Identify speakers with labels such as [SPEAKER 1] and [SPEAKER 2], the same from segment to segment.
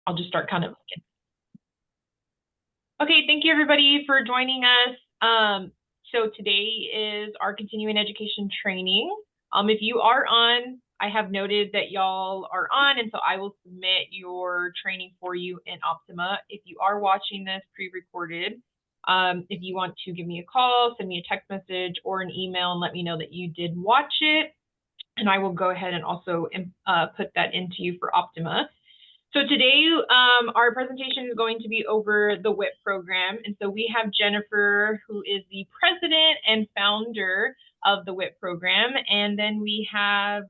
[SPEAKER 1] I'll just start kind of. Okay, thank you everybody for joining us. So today is our continuing education training. If you are on, I have noted that y'all are on, and so I will submit your training for you in Optima. If you are watching this pre-recorded, if you want to give me a call, send me a text message or an email and let me know that you did watch it, and I will go ahead and also put that into you for Optima. So today, our presentation is going to be over the WHIT program. And so we have Jennifer, who is the president and founder of the WHIT program. And then we have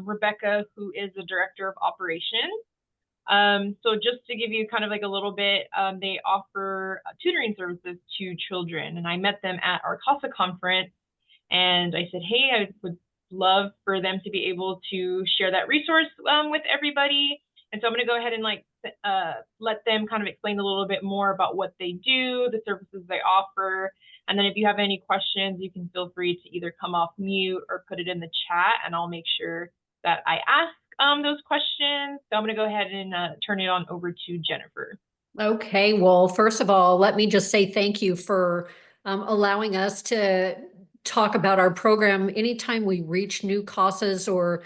[SPEAKER 1] Rebecca, who is the director of operations. So just to give you kind of like a little bit, they offer tutoring services to children. And I met them at our CASA conference. And I said, hey, I would love for them to be able to share that resource with everybody. And so I'm going to go ahead and let them kind of explain a little bit more about what they do, the services they offer. And then if you have any questions, you can feel free to either come off mute or put it in the chat, and I'll make sure that I ask those questions. So I'm going to go ahead and turn it on over to Jennifer.
[SPEAKER 2] Okay, well, first of all, let me just say thank you for allowing us to talk about our program. Anytime we reach new CASAs or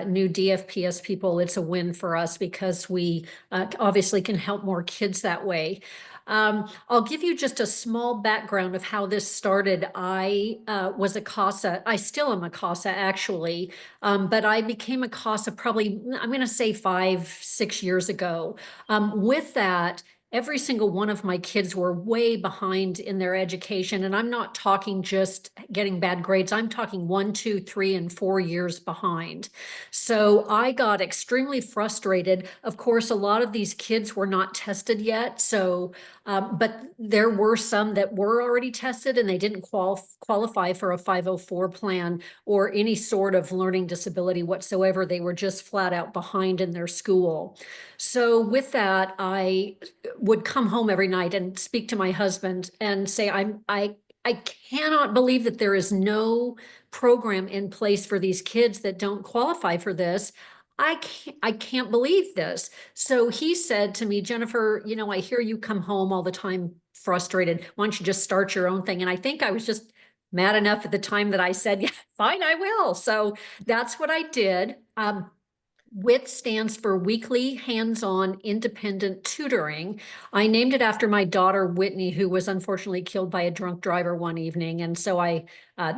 [SPEAKER 2] new DFPS people, it's a win for us because we obviously can help more kids that way. I'll give you just a small background of how this started. I was a CASA. I still am a CASA, actually, but I became a CASA probably, I'm going to say 5-6 years ago. With that, every single one of my kids were way behind in their education. And I'm not talking just getting bad grades. I'm talking 1, 2, 3, and 4 years behind. So I got extremely frustrated. Of course, a lot of these kids were not tested yet. So, but there were some that were already tested and they didn't qualify for a 504 plan or any sort of learning disability whatsoever. They were just flat out behind in their school. So with that, I would come home every night and speak to my husband and say, I cannot believe that there is no program in place for these kids that don't qualify for this. I can't believe this. So he said to me, Jennifer, you know, I hear you come home all the time frustrated. Why don't you just start your own thing? And I think I was just mad enough at the time that I said, yeah, fine, I will. So that's what I did. WHIT stands for Weekly Hands-On Independent Tutoring. I named it after my daughter, Whitney, who was unfortunately killed by a drunk driver one evening. And so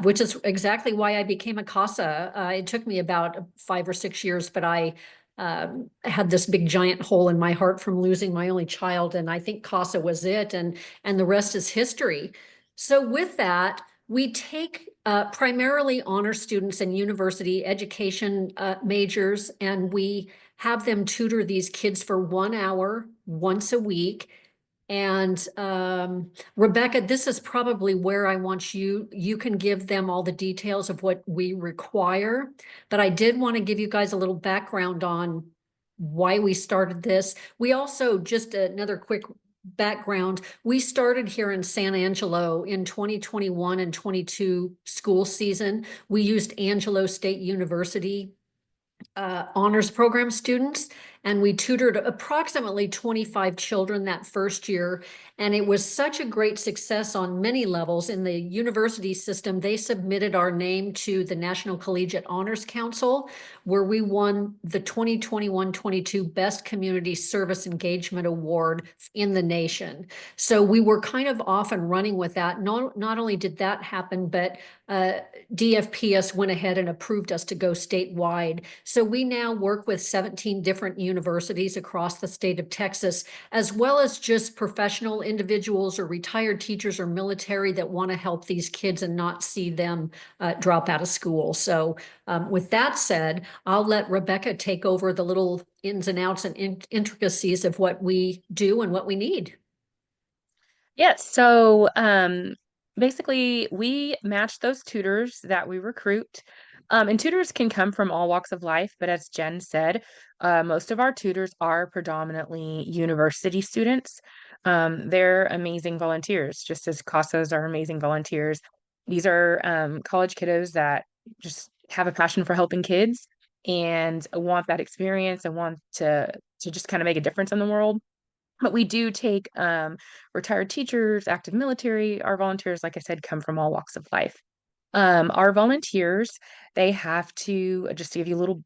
[SPEAKER 2] which is exactly why I became a CASA. It took me about 5 or 6 years, but I had this big giant hole in my heart from losing my only child. And I think CASA was it. And the rest is history. So with that, we take primarily honor students and university education majors, and we have them tutor these kids for 1 hour once a week. And Rebecca, this is probably where I want you can give them all the details of what we require. But I did want to give you guys a little background on why we started this. We also, just another quick background, we started here in San Angelo in 2021 and 22 school season. We used Angelo State University honors program students, and we tutored approximately 25 children that first year. And it was such a great success on many levels. In the university system, they submitted our name to the National Collegiate Honors Council, where we won the 2021-22 Best Community Service Engagement Award in the nation. So we were kind of off and running with that. Not only did that happen, but DFPS went ahead and approved us to go statewide. So we now work with 17 different universities across the state of Texas, as well as just professional individuals or retired teachers or military that want to help these kids and not see them drop out of school. So with that said, I'll let Rebecca take over the little ins and outs and intricacies of what we do and what we need.
[SPEAKER 3] Yes, so basically we match those tutors that we recruit. And tutors can come from all walks of life, but as Jen said, most of our tutors are predominantly university students. They're amazing volunteers, just as CASAs are amazing volunteers. These are college kiddos that just have a passion for helping kids and want that experience and want to to just kind of make a difference in the world. But we do take retired teachers, active military. Our volunteers, like I said, come from all walks of life. Our volunteers, they have to, just to give you a little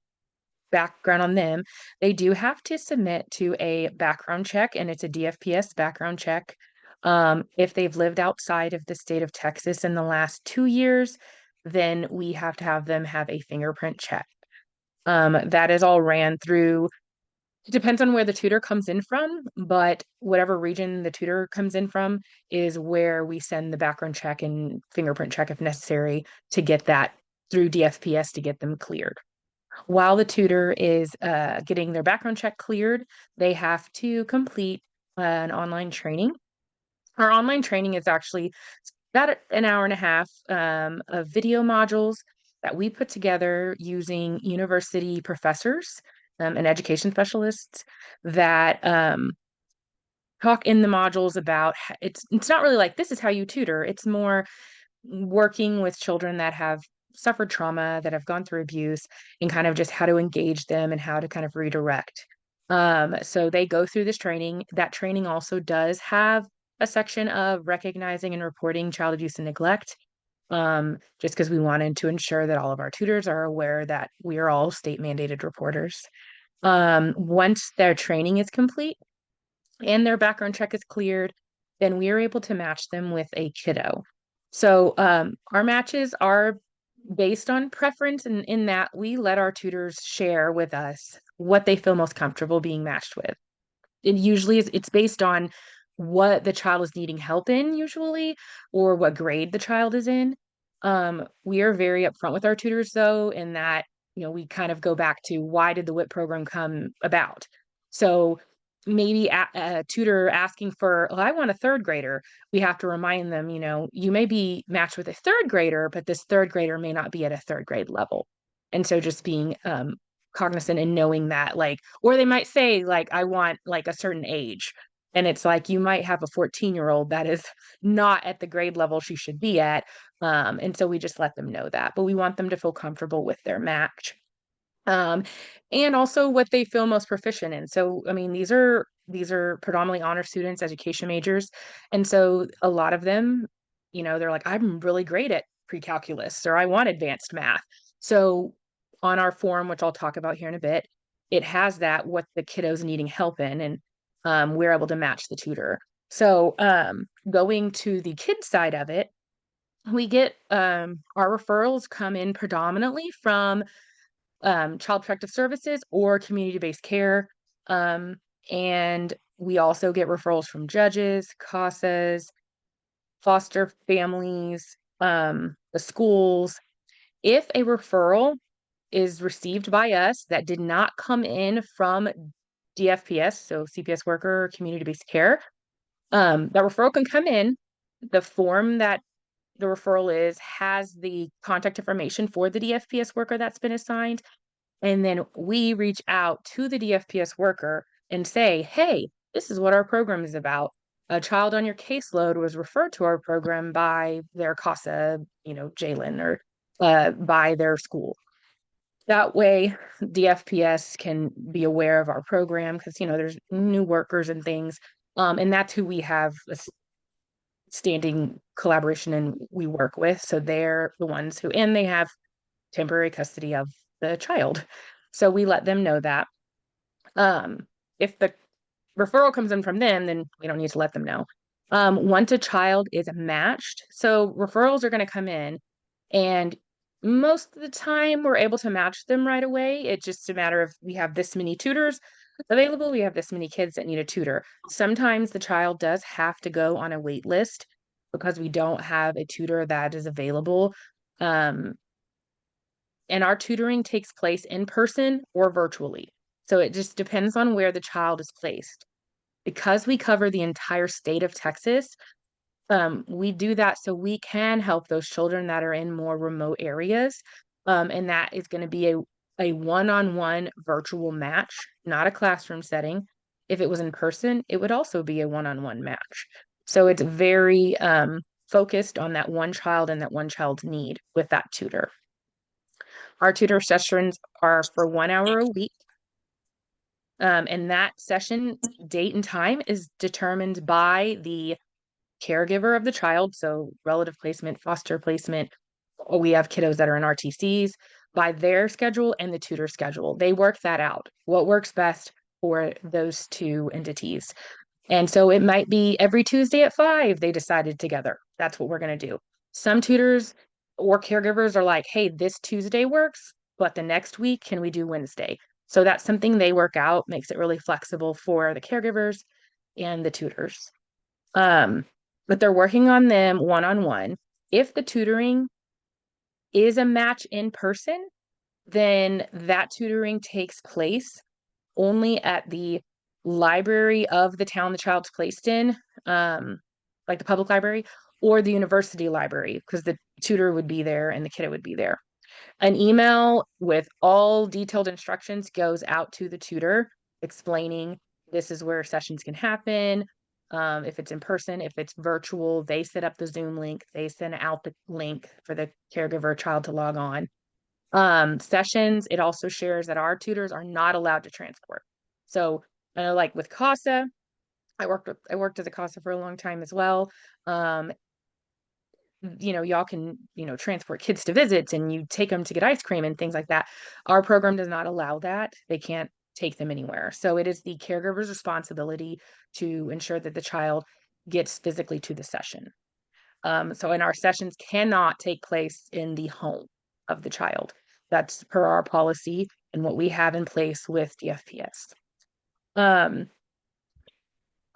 [SPEAKER 3] background on them, they do have to submit to a background check, and it's a DFPS background check. If they've lived outside of the state of Texas in the last 2 years, then we have to have them have a fingerprint check. That is all ran through. It depends on where the tutor comes in from, but whatever region the tutor comes in from is where we send the background check and fingerprint check if necessary to get that through DFPS to get them cleared. While the tutor is getting their background check cleared, they have to complete an online training. Our online training is actually about an hour and a half of video modules that we put together using university professors and education specialists that talk in the modules about it's not really like this is how you tutor. It's more working with children that have suffered trauma, that have gone through abuse, and kind of just how to engage them and how to kind of redirect. So they go through this training. That training also does have a section of recognizing and reporting child abuse and neglect, just because we wanted to ensure that all of our tutors are aware that we are all state mandated reporters. Once their training is complete and their background check is cleared, then we are able to match them with a kiddo. So our matches are based on preference, and in that we let our tutors share with us what they feel most comfortable being matched with. It usually is, it's based on what the child is needing help in, usually, or what grade the child is in. We are very upfront with our tutors, though, in that, we kind of go back to why did the WHIT program come about? So maybe a tutor asking for, well, I want a third grader, we have to remind them, you may be matched with a third grader, but this third grader may not be at a third grade level. And so just being cognizant and knowing that, like, or they might say, like, I want like a certain age. And it's like you might have a 14-year-old that is not at the grade level she should be at. And so we just let them know that. But we want them to feel comfortable with their match. And also what they feel most proficient in. So, I mean, these are predominantly honor students, education majors. And so a lot of them, they're like, I'm really great at pre-calculus, or I want advanced math. So on our form, which I'll talk about here in a bit, it has that what the kiddo's needing help in, and we're able to match the tutor. So going to the kid side of it, we get our referrals come in predominantly from child protective services or community-based care. And we also get referrals from judges, CASAs, foster families, the schools. If a referral is received by us that did not come in from DFPS, so CPS worker, community-based care, that referral can come in. The form that the referral has the contact information for the DFPS worker that's been assigned. And then we reach out to the DFPS worker and say, hey, this is what our program is about. A child on your caseload was referred to our program by their CASA, Jalen, or by their school. That way, DFPS can be aware of our program because, there's new workers and things. And that's who we have a standing collaboration and we work with. So they're the ones who, and they have temporary custody of the child. So we let them know that. If the referral comes in from them, then we don't need to let them know. Once a child is matched, so referrals are going to come in, and most of the time we're able to match them right away. It's just a matter of we have this many tutors available, we have this many kids that need a tutor. Sometimes the child does have to go on a wait list because we don't have a tutor that is available. And our tutoring takes place in person or virtually. So it just depends on where the child is placed. Because we cover the entire state of Texas, we do that so we can help those children that are in more remote areas. And that is going to be a one-on-one virtual match, not a classroom setting. If it was in person, it would also be a one-on-one match. So it's very focused on that one child and that one child's need with that tutor. Our tutor sessions are for 1 hour a week. And that session date and time is determined by the caregiver of the child. So relative placement, foster placement. We have kiddos that are in RTCs, by their schedule and the tutor schedule. They work that out. What works best for those two entities. And so it might be every Tuesday at 5, they decided together. That's what we're going to do. Some tutors or caregivers are like, hey, this Tuesday works, but the next week, can we do Wednesday? So that's something they work out, makes it really flexible for the caregivers and the tutors. But they're working on them one-on-one. If the tutoring is a match in person, then that tutoring takes place only at the library of the town the child's placed in, like the public library or the university library, because the tutor would be there and the kiddo would be there. An email with all detailed instructions goes out to the tutor explaining this is where sessions can happen. If it's in person, if it's virtual, they set up the Zoom link, they send out the link for the caregiver child to log on. Sessions, it also shares that our tutors are not allowed to transport. So like with CASA, I worked as a CASA for a long time as well. Y'all can, transport kids to visits and you take them to get ice cream and things like that. Our program does not allow that. They can't take them anywhere. So it is the caregiver's responsibility to ensure that the child gets physically to the session. And our sessions cannot take place in the home of the child. That's per our policy and what we have in place with DFPS.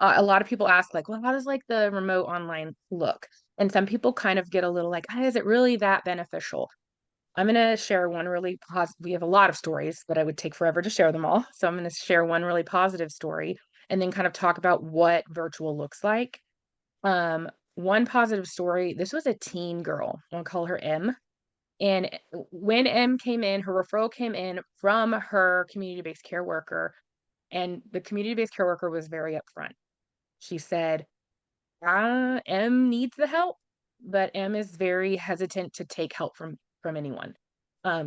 [SPEAKER 3] A lot of people ask, like, well, how does like the remote online look? And some people kind of get a little like, is it really that beneficial? I'm going to share one really positive. We have a lot of stories, but I would take forever to share them all. So I'm going to share one really positive story and then kind of talk about what virtual looks like. One positive story, this was a teen girl. I'll call her M. And when M came in, her referral came in from her community-based care worker, and the community-based care worker was very upfront. She said, M needs the help, but M is very hesitant to take help from anyone.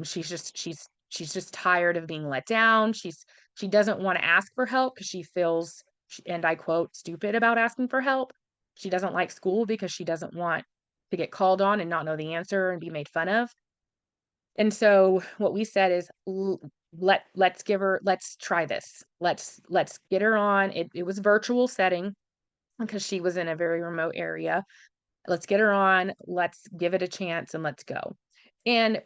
[SPEAKER 3] She's just tired of being let down. She doesn't want to ask for help because she feels, and I quote, stupid about asking for help. She doesn't like school because she doesn't want to get called on and not know the answer and be made fun of. And so what we said is let's try this. Let's get her on. It was virtual setting because she was in a very remote area. Let's get her on, let's give it a chance, and let's go. And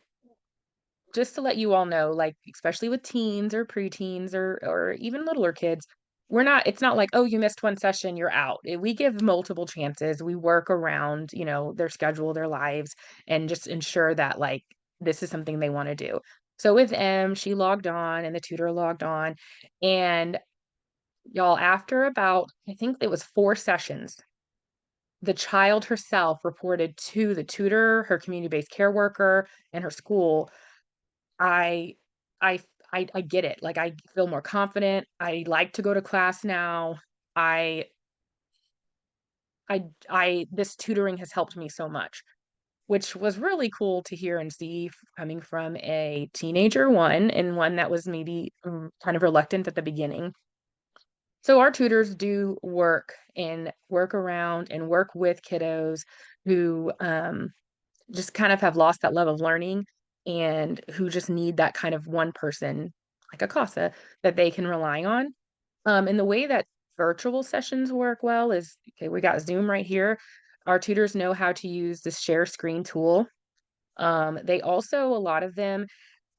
[SPEAKER 3] just to let you all know, like, especially with teens or preteens or even littler kids, it's not like, oh, you missed one session, you're out. We give multiple chances. We work around, their schedule, their lives, and just ensure that like this is something they want to do. So with M, she logged on and the tutor logged on, and y'all, after about, I think it was 4 sessions, the child herself reported to the tutor, her community-based care worker, and her school, I I I get it. Like, I feel more confident. I like to go to class now. I this tutoring has helped me so much, which was really cool to hear and see coming from a teenager, and one that was maybe kind of reluctant at the beginning. So our tutors do work around and work with kiddos who just kind of have lost that love of learning and who just need that kind of one person, like a CASA, that they can rely on. And the way that virtual sessions work well is, okay, we got Zoom right here. Our tutors know how to use the share screen tool. They also, a lot of them,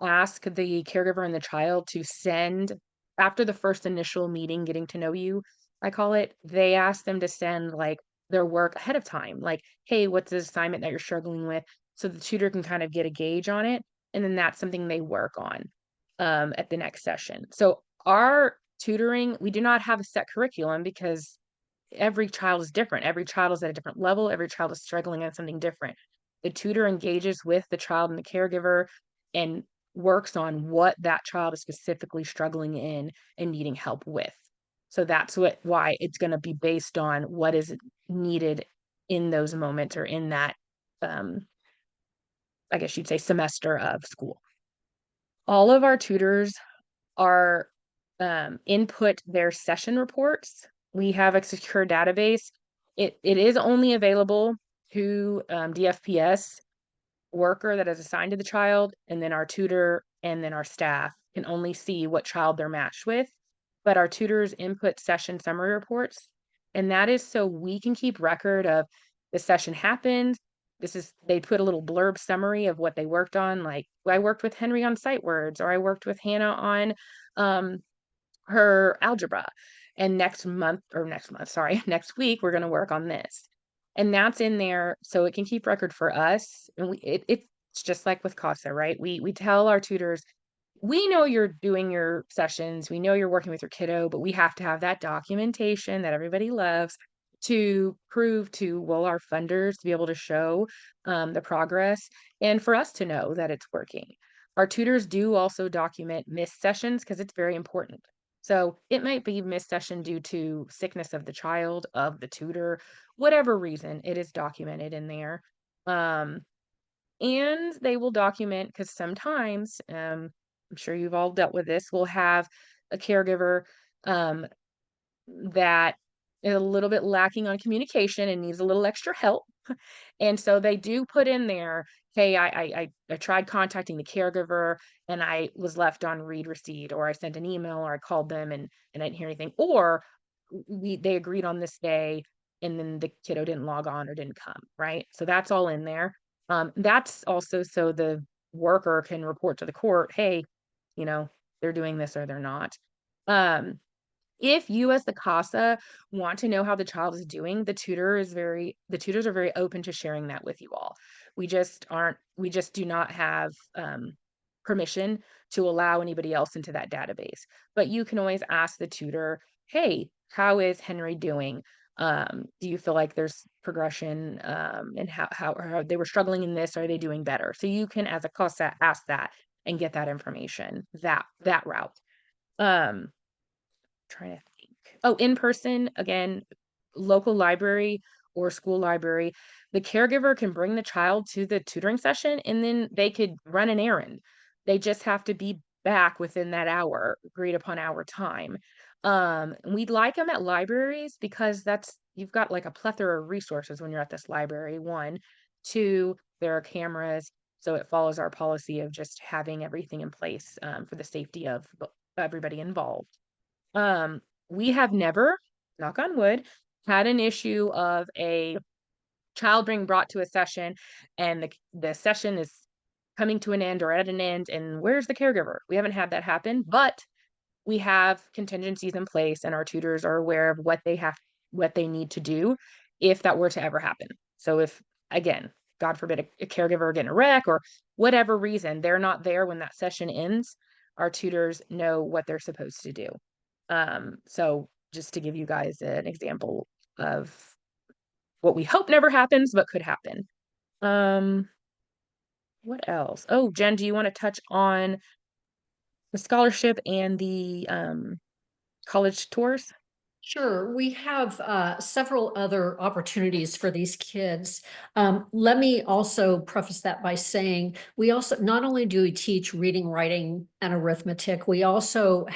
[SPEAKER 3] ask the caregiver and the child to send, after the first initial meeting, getting to know you, I call it, they ask them to send like their work ahead of time. Like, hey, what's the assignment that you're struggling with? So the tutor can kind of get a gauge on it. And then that's something they work on at the next session. So our tutoring, we do not have a set curriculum because every child is different. Every child is at a different level. Every child is struggling at something different. The tutor engages with the child and the caregiver and works on what that child is specifically struggling in and needing help with. So that's why it's going to be based on what is needed in those moments or in that, I guess you'd say, semester of school. All of our tutors are input their session reports. We have a secure database. It is only available to DFPS worker that is assigned to the child, and then our tutor and then our staff can only see what child they're matched with. But our tutors input session summary reports, and that is so we can keep record of the session happened. They put a little blurb summary of what they worked on, like I worked with Henry on sight words, or I worked with Hannah on her algebra. And next next week, we're going to work on this. And that's in there so it can keep record for us. And it's just like with CASA, right? We tell our tutors, we know you're doing your sessions, we know you're working with your kiddo, but we have to have that documentation that everybody loves to prove to, well, our funders to be able to show the progress and for us to know that it's working. Our tutors do also document missed sessions because it's very important. So it might be missed session due to sickness of the child, of the tutor, whatever reason, it is documented in there. And they will document because sometimes, I'm sure you've all dealt with this, we'll have a caregiver that is a little bit lacking on communication and needs a little extra help. And so they do put in there, hey, I tried contacting the caregiver and I was left on read receipt, or I sent an email, or I called them and I didn't hear anything, or they agreed on this day and then the kiddo didn't log on or didn't come, right? So that's all in there. That's also so the worker can report to the court, hey, they're doing this or they're not. If you as the CASA want to know how the child is doing, the tutors are very open to sharing that with you all. We just do not have permission to allow anybody else into that database. But you can always ask the tutor, hey, how is Henry doing? Do you feel like there's progression and how they were struggling in this? Are they doing better? So you can, as a CASA, ask that and get that information that route. Trying to think. Oh, in person, again, local library or school library, the caregiver can bring the child to the tutoring session and then they could run an errand. They just have to be back within that hour, agreed upon hour time. We'd like them at libraries because you've got like a plethora of resources when you're at this library. One, two, there are cameras, so it follows our policy of just having everything in place for the safety of everybody involved. We have never, knock on wood, had an issue of a child being brought to a session and the session is coming to an end or at an end, and where's the caregiver? We haven't had that happen, but we have contingencies in place and our tutors are aware of what they need to do if that were to ever happen. So if, again, God forbid, a caregiver get in a wreck or whatever reason, they're not there when that session ends, our tutors know what they're supposed to do. So just to give you guys an example of what we hope never happens, but could happen. What else? Oh, Jen, do you want to touch on the scholarship and the college tours?
[SPEAKER 2] Sure, we have several other opportunities for these kids. Let me also preface that by saying we also not only do we teach reading, writing, and arithmetic, we also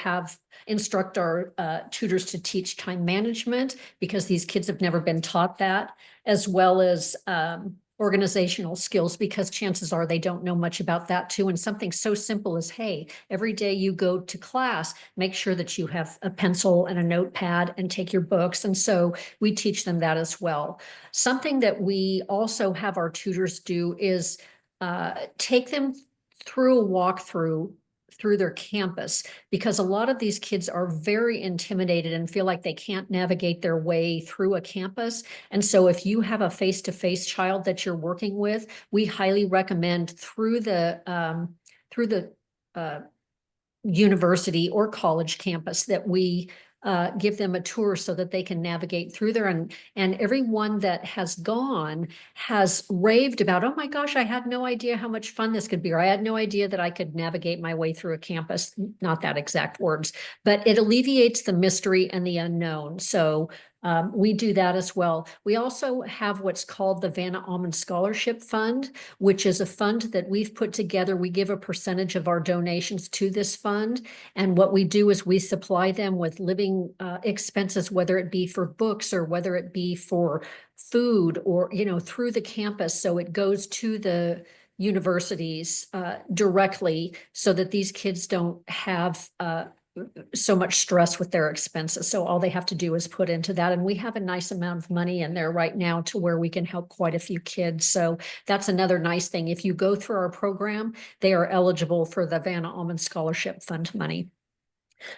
[SPEAKER 2] instruct our tutors to teach time management because these kids have never been taught that, as well as organizational skills, because chances are they don't know much about that too. And something so simple as, hey, every day you go to class, make sure that you have a pencil and a notepad and take your books. And so we teach them that as well. Something that we also have our tutors do is take them through a walkthrough through their campus, because a lot of these kids are very intimidated and feel like they can't navigate their way through a campus. And so if you have a face-to-face child that you're working with, we highly recommend through the university or college campus that we give them a tour so that they can navigate through there. And everyone that has gone has raved about, oh my gosh, I had no idea how much fun this could be, or I had no idea that I could navigate my way through a campus. Not that exact words, but it alleviates the mystery and the unknown. So We do that as well. We also have what's called the Vanna Almond Scholarship Fund, which is a fund that we've put together. We give a percentage of our donations to this fund. And what we do is we supply them with living expenses, whether it be for books or whether it be for food or, through the campus. So it goes to the universities directly so that these kids don't have so much stress with their expenses. So all they have to do is put into that. And we have a nice amount of money in there right now to where we can help quite a few kids. So that's another nice thing. If you go through our program, they are eligible for the Vanna Almond Scholarship Fund money.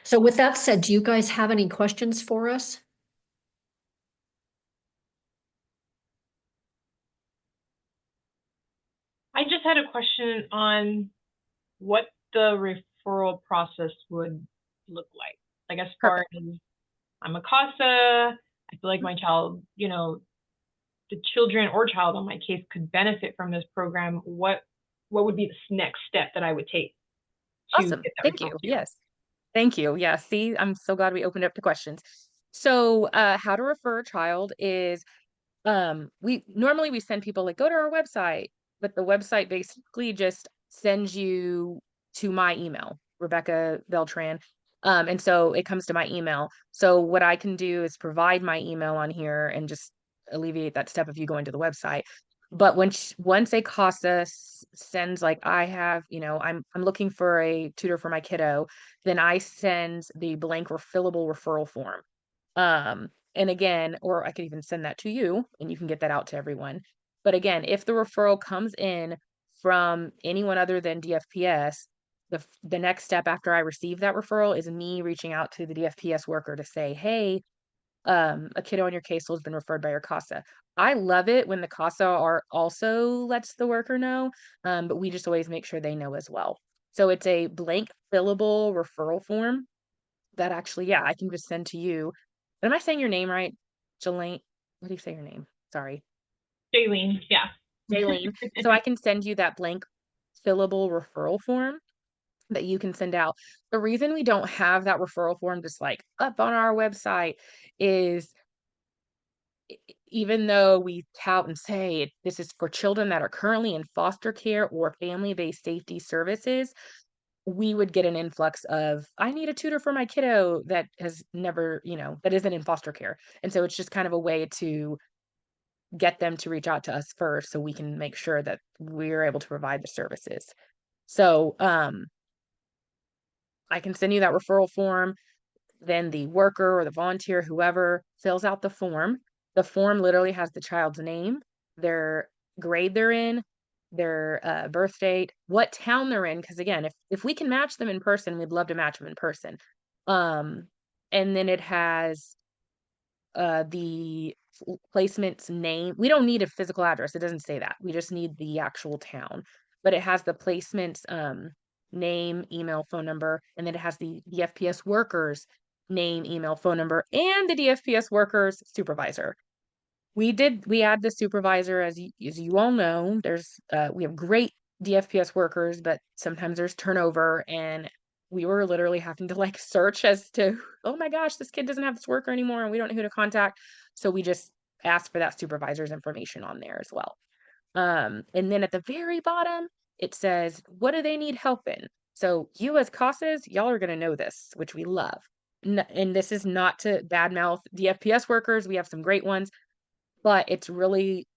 [SPEAKER 2] So with that said, do you guys have any questions for us?
[SPEAKER 1] I just had a question on what the referral process would look like. Like as far as I'm a CASA, I feel like my child, the children or child on my case could benefit from this program. What would be the next step that I would take to
[SPEAKER 3] Awesome.
[SPEAKER 1] get that
[SPEAKER 3] Thank
[SPEAKER 1] referral
[SPEAKER 3] you.
[SPEAKER 1] to you?
[SPEAKER 3] Yes. Thank you. Yeah. See, I'm so glad we opened up to questions. So, how to refer a child is we send people like go to our website, but the website basically just sends you to my email, Rebecca Beltran. And so it comes to my email. So what I can do is provide my email on here and just alleviate that step of you going to the website. But once a CASA sends like I have, I'm looking for a tutor for my kiddo, then I send the blank refillable referral form. And again, or I could even send that to you and you can get that out to everyone. But again, if the referral comes in from anyone other than DFPS, the next step after I receive that referral is me reaching out to the DFPS worker to say, hey, a kiddo on your caseload has been referred by your CASA. I love it when the CASA are also lets the worker know, but we just always make sure they know as well. So it's a blank fillable referral form that actually, yeah, I can just send to you. Am I saying your name right? Jelaine, what do you say your name? Sorry.
[SPEAKER 1] Jaylene, yeah.
[SPEAKER 3] Jaylene. So I can send you that blank fillable referral form that you can send out. The reason we don't have that referral form just like up on our website is even though we tout and say this is for children that are currently in foster care or family-based safety services, we would get an influx of, I need a tutor for my kiddo that has never, that isn't in foster care. And so it's just kind of a way to get them to reach out to us first so we can make sure that we're able to provide the services. So I can send you that referral form. Then the worker or the volunteer, whoever fills out the form. The form literally has the child's name, their grade they're in, their birth date, what town they're in. Because again, if we can match them in person, we'd love to match them in person. And then it has the placement's name. We don't need a physical address. It doesn't say that. We just need the actual town. But it has the placement's name, email, phone number, and then it has the DFPS workers name, email, phone number, and the DFPS workers supervisor. We add the supervisor as you all know. We have great DFPS workers, but sometimes there's turnover and we were literally having to like search as to, oh my gosh, this kid doesn't have this worker anymore and we don't know who to contact. So we just asked for that supervisor's information on there as well. And then at the very bottom, it says, what do they need help in? So you as CASAs, y'all are going to know this, which we love. And this is not to badmouth DFPS workers. We have some great ones, but it's really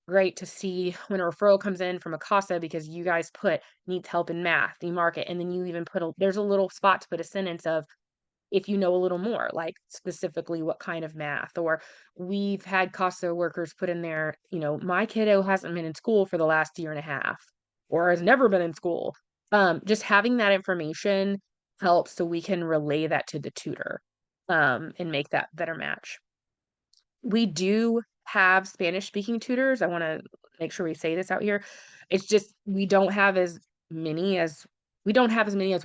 [SPEAKER 3] great to see when a referral comes in from a CASA because you guys put needs help in math, you mark it, and then you even there's a little spot to put a sentence of if you know a little more, like specifically what kind of math. Or we've had CASA workers put in there, my kiddo hasn't been in school for the last year and a half or has never been in school. Just having that information helps so we can relay that to the tutor and make that better match. We do have Spanish speaking tutors. I want to make sure we say this out here. It's just we don't have as many as we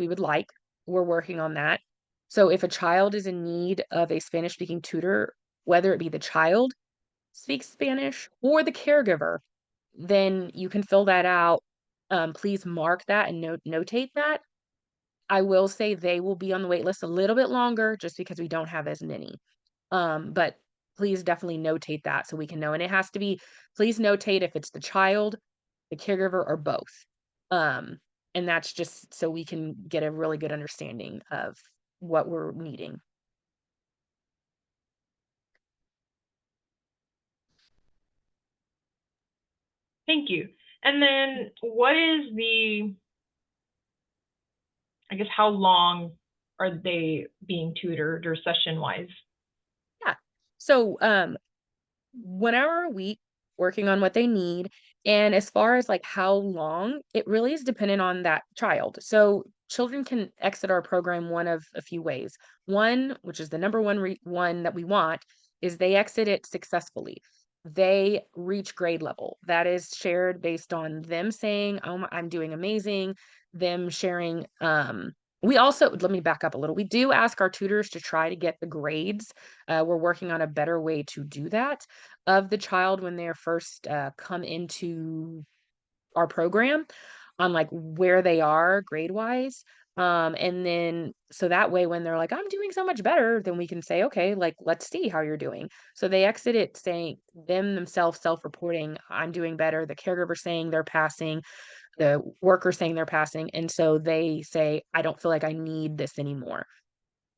[SPEAKER 3] would like. We're working on that. So if a child is in need of a Spanish speaking tutor, whether it be the child speaks Spanish or the caregiver, then you can fill that out. Please mark that and notate that. I will say they will be on the wait list a little bit longer just because we don't have as many. But please definitely notate that so we can know. And it has to be, please notate if it's the child, the caregiver, or both. And that's just so we can get a really good understanding of what we're needing.
[SPEAKER 1] Thank you. And then what is I guess, how long are they being tutored or session wise?
[SPEAKER 3] Yeah. So 1 hour a week working on what they need. And as far as like how long, it really is dependent on that child. So children can exit our program one of a few ways. One, which is the number one that we want, is they exit it successfully. They reach grade level. That is shared based on them saying, "Oh, I'm doing amazing." Them sharing. We also, let me back up a little. We do ask our tutors to try to get the grades. We're working on a better way to do that of the child when they're first come into our program, on like where they are grade wise. And then so that way when they're like, I'm doing so much better, then we can say, okay, like let's see how you're doing. So they exit it saying themselves self-reporting, I'm doing better, the caregiver saying they're passing, the worker saying they're passing. And so they say, I don't feel like I need this anymore.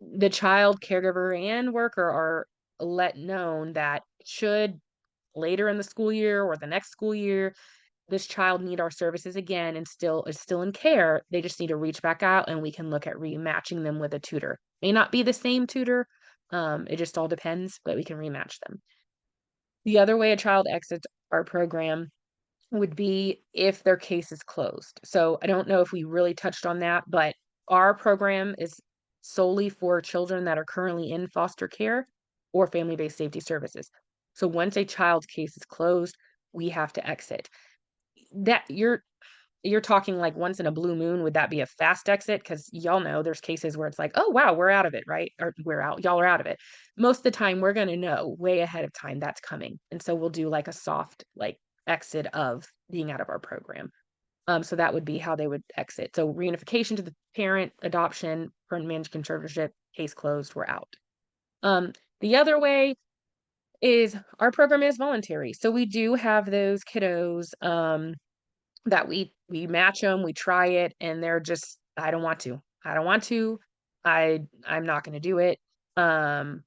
[SPEAKER 3] The child, caregiver, and worker are let known that should later in the school year or the next school year this child need our services again and is still in care, they just need to reach back out and we can look at rematching them with a tutor. May not be the same tutor. It just all depends, but we can rematch them. The other way a child exits our program would be if their case is closed. So I don't know if we really touched on that, but our program is solely for children that are currently in foster care or family-based safety services. So once a child's case is closed, we have to exit. That you're talking like once in a blue moon, would that be a fast exit? Because y'all know there's cases where it's like, oh wow, we're out of it, right? Or we're out, y'all are out of it. Most of the time, we're gonna know way ahead of time that's coming, and so we'll do like a soft like exit of being out of our program. So that would be how they would exit. So reunification to the parent, adoption, permanent managed conservatorship, case closed, we're out. The other way is our program is voluntary, so we do have those kiddos that we match them, we try it, and they're just, I don't want to. I don't want to. I'm not going to do it. Um,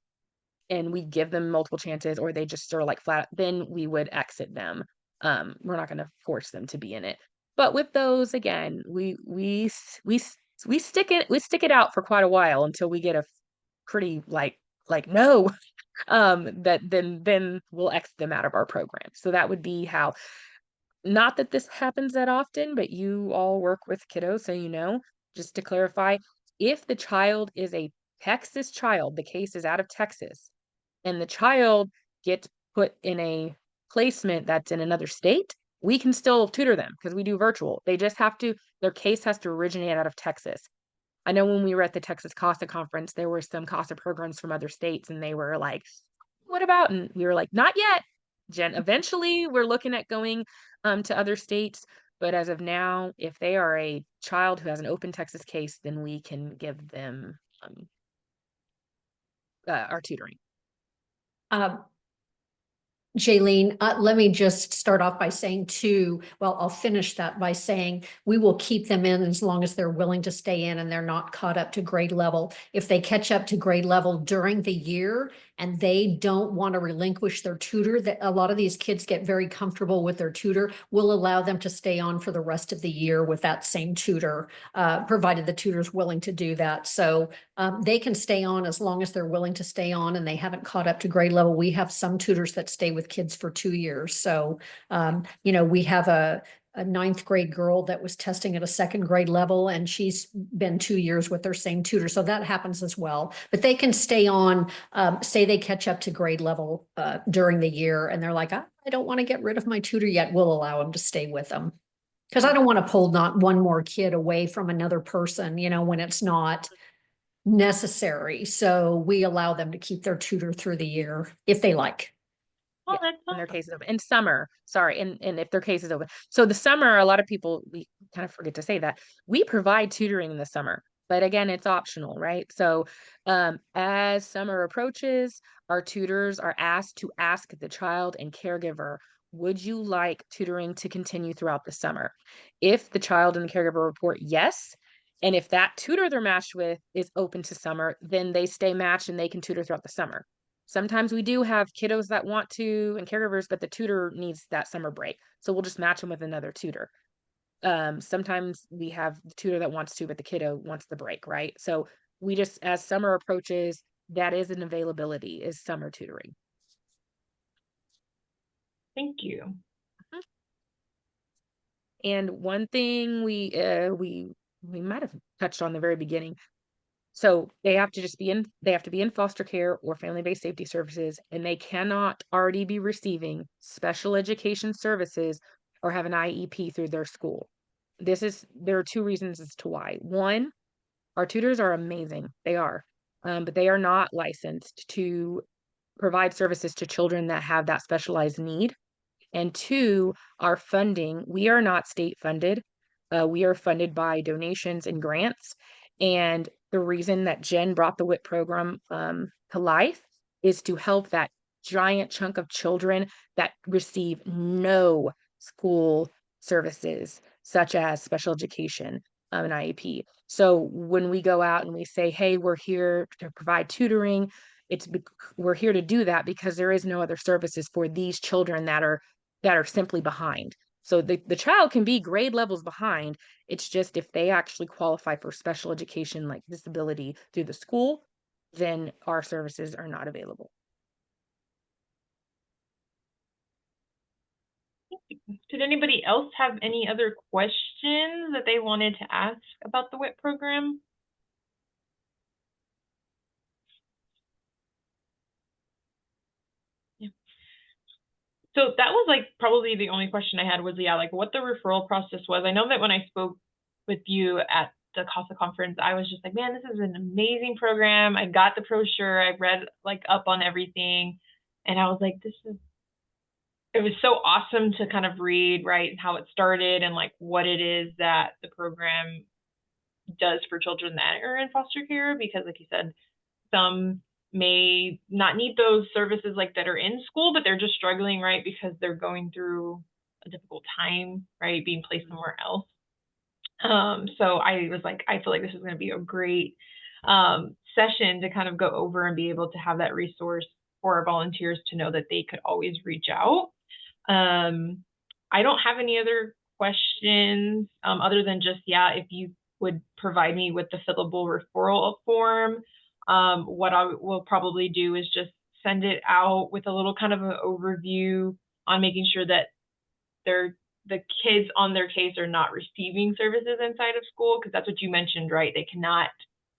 [SPEAKER 3] and we give them multiple chances, or they just sort of like flat. Then we would exit them. We're not going to force them to be in it. But with those, again, we stick it out for quite a while until we get a pretty like no. That then we'll exit them out of our program. So that would be how, not that this happens that often, but you all work with kiddos, so you know, just to clarify, if the child is a Texas child, the case is out of Texas, and the child gets put in a placement that's in another state, we can still tutor them because we do virtual. They just have to, their case has to originate out of Texas. I know when we were at the Texas CASA conference, there were some CASA programs from other states, and they were like, what about? And we were like, not yet. Jen, eventually we're looking at going to other states. But as of now, if they are a child who has an open Texas case, then we can give them our tutoring.
[SPEAKER 2] Jaylene, let me just start off by saying too, well, I'll finish that by saying we will keep them in as long as they're willing to stay in and they're not caught up to grade level. If they catch up to grade level during the year and they don't want to relinquish their tutor, that a lot of these kids get very comfortable with their tutor, we'll allow them to stay on for the rest of the year with that same tutor, provided the tutor's willing to do that. So they can stay on as long as they're willing to stay on and they haven't caught up to grade level. We have some tutors that stay with kids for 2 years. So, you know, we have a ninth grade girl that was testing at a second grade level and she's been 2 years with their same tutor. So that happens as well, but they can stay on, say they catch up to grade level during the year and they're like, I don't want to get rid of my tutor yet. We'll allow them to stay with them. Because I don't want to pull not one more kid away from another person, you know, when it's not necessary. So we allow them to keep their tutor through the year if they like.
[SPEAKER 1] Oh,
[SPEAKER 3] Yeah,
[SPEAKER 1] that's
[SPEAKER 3] and their
[SPEAKER 1] awesome.
[SPEAKER 3] case is open. In summer, sorry, and if their case is open. So the summer, a lot of people, we kind of forget to say that we provide tutoring in the summer. but again, it's optional, right? So as summer approaches, our tutors are asked to ask the child and caregiver, would you like tutoring to continue throughout the summer? If the child and the caregiver report yes, and if that tutor they're matched with is open to summer, then they stay matched and they can tutor throughout the summer. Sometimes we do have kiddos that want to and caregivers, but the tutor needs that summer break. So we'll just match them with another tutor. Sometimes we have the tutor that wants to, but the kiddo wants the break, right? So we just, as summer approaches, that is an availability, is summer tutoring.
[SPEAKER 1] Thank you.
[SPEAKER 3] And one thing we might have touched on the very beginning. So they have to be in foster care or family-based safety services, and they cannot already be receiving special education services or have an IEP through their school. There are two reasons as to why. One, our tutors are amazing. They are. But they are not licensed to provide services to children that have that specialized need. And two, our funding, we are not state funded. We are funded by donations and grants. And the reason that Jen brought the WHIT program to life is to help that giant chunk of children that receive no school services, such as special education and IEP. So when we go out and we say, hey, we're here to provide tutoring, we're here to do that because there is no other services for these children that are simply behind. So the child can be grade levels behind. It's just if they actually qualify for special education like disability through the school, then our services are not available.
[SPEAKER 1] Did anybody else have any other questions that they wanted to ask about the WHIT program? So that was like probably the only question I had was, yeah, like what the referral process was. I know that when I spoke with you at the CASA conference, I was just like, man, this is an amazing program. I got the brochure. I read like up on everything. And I was like, it was so awesome to kind of read, right, how it started and like what it is that the program does for children that are in foster care. Because like you said, some may not need those services like that are in school, but they're just struggling, right, because they're going through a difficult time, right, being placed somewhere else. So I was like, I feel like this is going to be a great session to kind of go over and be able to have that resource for our volunteers to know that they could always reach out. I don't have any other questions other than just, yeah, if you would provide me with the fillable referral form. What I will probably do is just send it out with a little kind of an overview on making sure that the kids on their case are not receiving services inside of school, because that's what you mentioned, right? They cannot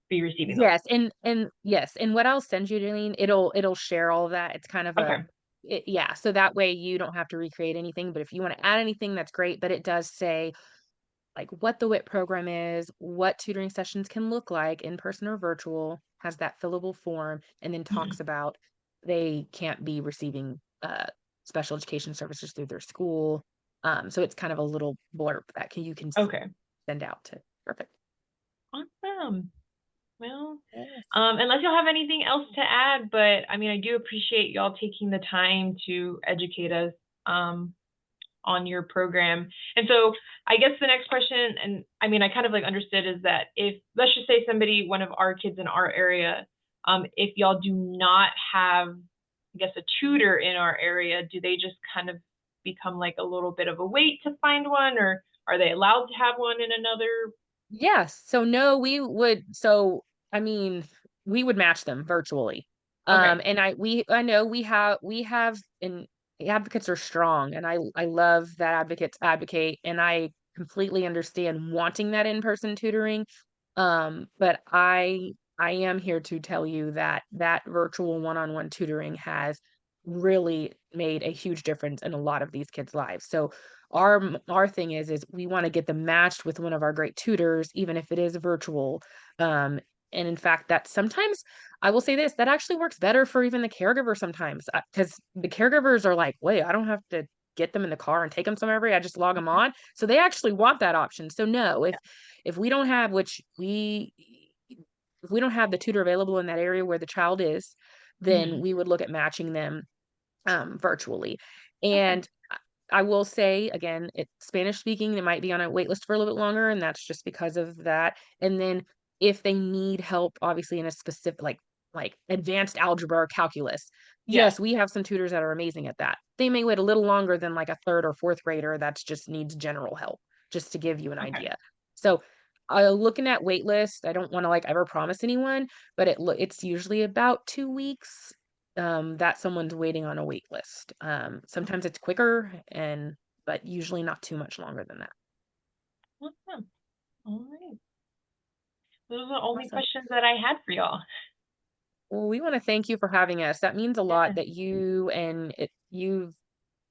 [SPEAKER 1] be receiving those.
[SPEAKER 3] Yes, and yes, and what I'll send you, Janine, it'll share all of that. It's kind of
[SPEAKER 1] Okay.
[SPEAKER 3] Yeah, so that way you don't have to recreate anything, but if you want to add anything, that's great. But it does say like what the WHIT program is, what tutoring sessions can look like, in person or virtual, has that fillable form, and then talks about they can't be receiving special education services through their school. So it's kind of a little blurb that you can
[SPEAKER 1] Okay.
[SPEAKER 3] send out to. Perfect.
[SPEAKER 1] Awesome. Well,
[SPEAKER 3] Yes.
[SPEAKER 1] unless y'all have anything else to add, but I mean, I do appreciate y'all taking the time to educate us on your program. And so I guess the next question, and I mean, I kind of like understood, is that if, let's just say one of our kids in our area, if y'all do not have, I guess, a tutor in our area, do they just kind of become like a little bit of a wait to find one, or are they allowed to have one in another?
[SPEAKER 3] Yes. So no, I mean, we would match them virtually.
[SPEAKER 1] Okay.
[SPEAKER 3] And I know we have and the advocates are strong, and I love that advocates advocate, and I completely understand wanting that in-person tutoring. But I am here to tell you that that virtual one-on-one tutoring has really made a huge difference in a lot of these kids' lives. So our thing is we want to get them matched with one of our great tutors, even if it is virtual. And in fact, that sometimes I will say this, that actually works better for even the caregiver sometimes, because the caregivers are like, wait, I don't have to get them in the car and take them somewhere. I just log them on. So they actually want that option. So no, if we don't have, which if we don't have the tutor available in that area where the child is, then
[SPEAKER 1] Mhm.
[SPEAKER 3] we would look at matching them virtually.
[SPEAKER 1] Okay.
[SPEAKER 3] And I will say again, it's Spanish speaking, they might be on a wait list for a little bit longer, and that's just because of that. And then if they need help, obviously in a specific like advanced algebra or calculus,
[SPEAKER 1] Yeah.
[SPEAKER 3] yes, we have some tutors that are amazing at that. They may wait a little longer than like a third or fourth grader that's just needs general help, just to give you an
[SPEAKER 1] Okay.
[SPEAKER 3] idea. So looking at wait list, I don't want to like ever promise anyone, but it's usually about 2 weeks that someone's waiting on a wait list. Sometimes it's quicker but usually not too much longer than that.
[SPEAKER 1] Awesome. All right. Those are the only
[SPEAKER 3] Awesome.
[SPEAKER 1] questions that I had for y'all.
[SPEAKER 3] Well, we want to thank you for having us. That means a lot
[SPEAKER 1] Yeah.
[SPEAKER 3] that you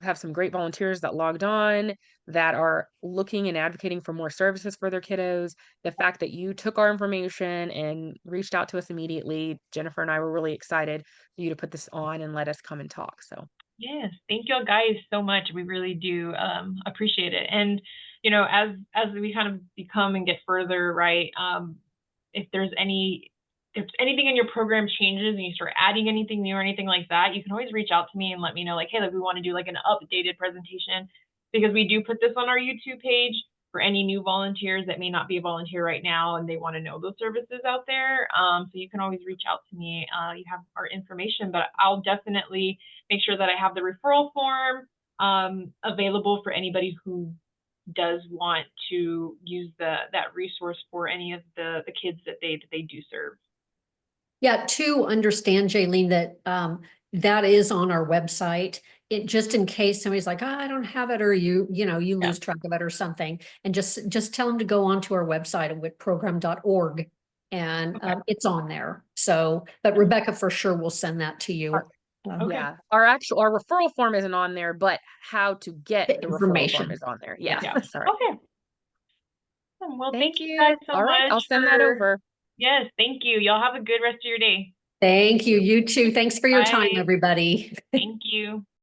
[SPEAKER 3] have some great volunteers that logged on that are looking and advocating for more services for their kiddos. The fact that you took our information and reached out to us immediately, Jennifer and I were really excited for you to put this on and let us come and talk. So
[SPEAKER 1] Yes, thank y'all guys so much. We really do appreciate it. And as we kind of become and get further, right? If there's anything in your program changes and you start adding anything new or anything like that, you can always reach out to me and let me know, like, hey, like we want to do like an updated presentation, because we do put this on our YouTube page for any new volunteers that may not be a volunteer right now and they want to know those services out there. So you can always reach out to me. You have our information, but I'll definitely make sure that I have the referral form available for anybody who does want to use that resource for any of the kids that they do serve.
[SPEAKER 2] Yeah, to understand, Jaylene, that that is on our website. It just in case somebody's like, oh, I don't have it, or you
[SPEAKER 1] Yeah.
[SPEAKER 2] lose track of it or something, and just tell them to go onto our website at whitprogram.org, and
[SPEAKER 1] Okay.
[SPEAKER 2] it's on there. So, but Rebecca for sure will send that to you.
[SPEAKER 1] Okay.
[SPEAKER 3] yeah, our referral form isn't on there, but how to get
[SPEAKER 2] The
[SPEAKER 3] the referral form
[SPEAKER 2] information.
[SPEAKER 3] is on there.
[SPEAKER 2] Yeah.
[SPEAKER 3] Yeah.
[SPEAKER 1] Yeah.
[SPEAKER 3] Sorry.
[SPEAKER 1] Okay. Well, thank
[SPEAKER 3] Thank
[SPEAKER 1] you guys
[SPEAKER 3] you.
[SPEAKER 1] so
[SPEAKER 3] All right,
[SPEAKER 1] much
[SPEAKER 3] I'll send that
[SPEAKER 1] for.
[SPEAKER 3] over.
[SPEAKER 1] Yes, thank you. Y'all have a good rest of your day.
[SPEAKER 2] Thank you. You too. Thanks for your time,
[SPEAKER 1] Bye.
[SPEAKER 2] everybody.
[SPEAKER 1] Thank you.